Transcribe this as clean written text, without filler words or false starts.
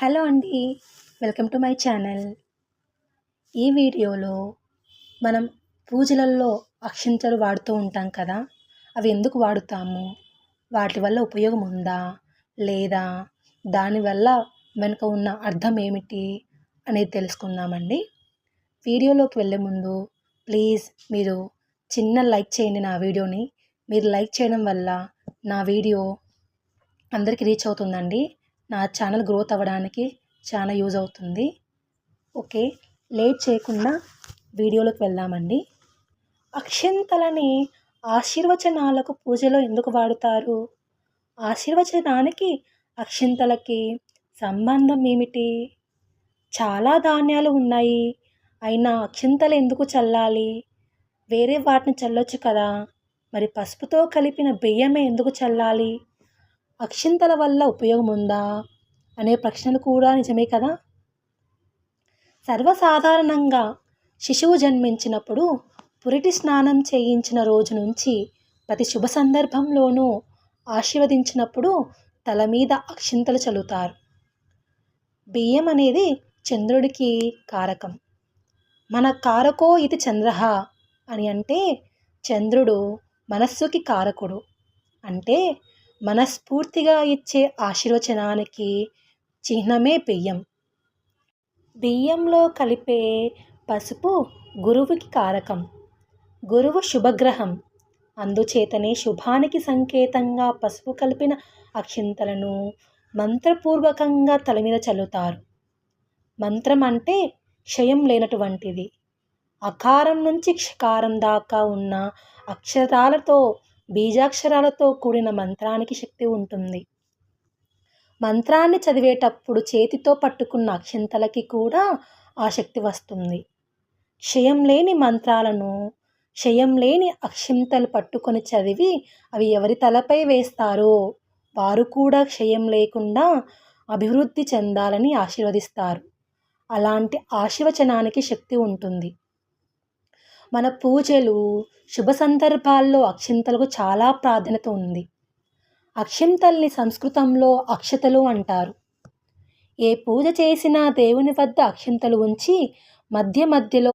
Hello అండి. Welcome to my channel. ఈ వీడియోలో మనం పూజలలో అక్షింతలు వాడుతూ ఉంటాం కదా! అవి ఎందుకు వాడుతాము? వాటి వల్ల ఉపయోగం ఉందా? లేదా? దానివల్ల వెనుక ఉన్న అర్థం ఏమిటి? అనేది తెలుసుకుందామండి. వీడియోలోకి వెళ్ళే ముందు ప్లీజ్ మీరు చిన్న లైక్ చేయండి నా వీడియోని. మీరు లైక్ చేయడం వల్ల నా వీడియో అందరికీ రీచ్ అవుతుందండి. నా ఛానల్ గ్రోత్ అవ్వడానికి చాలా యూజ్ అవుతుంది. ఓకే, లేట్ చేయకుండా వీడియోలోకి వెళ్దామండి. అక్షింతలని ఆశీర్వచనాలకు పూజలో ఎందుకు వాడుతారు? ఆశీర్వచనానికి అక్షింతలకి సంబంధం ఏమిటి? చాలా ధాన్యాలు ఉన్నాయి, అయినా అక్షింతలు ఎందుకు చల్లాలి? వేరే వాటిని చల్లొచ్చు కదా! మరి పసుపుతో కలిపిన బియ్యమే ఎందుకు చల్లాలి? అక్షింతల వల్ల ఉపయోగం ఉందా అనే ప్రశ్నలు కూడా నిజమే కదా. సర్వసాధారణంగా శిశువు జన్మించినప్పుడు పురిటి స్నానం చేయించిన రోజు నుంచి ప్రతి శుభ సందర్భంలోనూ ఆశీర్వదించినప్పుడు తల మీద అక్షింతలు చల్లుతారు. బియ్యం అనేది చంద్రుడికి కారకం. మన కారకో ఇది చంద్రః అని అంటే చంద్రుడు మనస్సుకి కారకుడు. అంటే మనస్ఫూర్తిగా ఇచ్చే ఆశీర్వచనానికి చిహ్నమే బియ్యం. బియ్యంలో కలిపే పసుపు గురువుకి కారకం. గురువు శుభగ్రహం. అందుచేతనే శుభానికి సంకేతంగా పసుపు కలిపిన అక్షింతలను మంత్రపూర్వకంగా తల మీద చల్లుతారు. మంత్రం అంటే క్షయం లేనటువంటిది. అకారం నుంచి క్షకారం దాకా ఉన్న అక్షరాలతో, బీజాక్షరాలతో కూడిన మంత్రానికి శక్తి ఉంటుంది. మంత్రాన్ని చదివేటప్పుడు చేతితో పట్టుకున్న అక్షింతలకి కూడా ఆ శక్తి వస్తుంది. క్షయం లేని మంత్రాలను, క్షయం లేని అక్షింతలు పట్టుకొని చదివి అవి ఎవరి తలపై వేస్తారో వారు కూడా క్షయం లేకుండా అభివృద్ధి చెందాలని ఆశీర్వదిస్తారు. అలాంటి ఆశీర్వచనానికి శక్తి ఉంటుంది. మన పూజలు, శుభ సందర్భాల్లో అక్షింతలకు చాలా ప్రాధాన్యత ఉంది. అక్షింతల్ని సంస్కృతంలో అక్షతలు అంటారు. ఏ పూజ చేసినా దేవుని వద్ద అక్షింతలు ఉంచి మధ్య మధ్యలో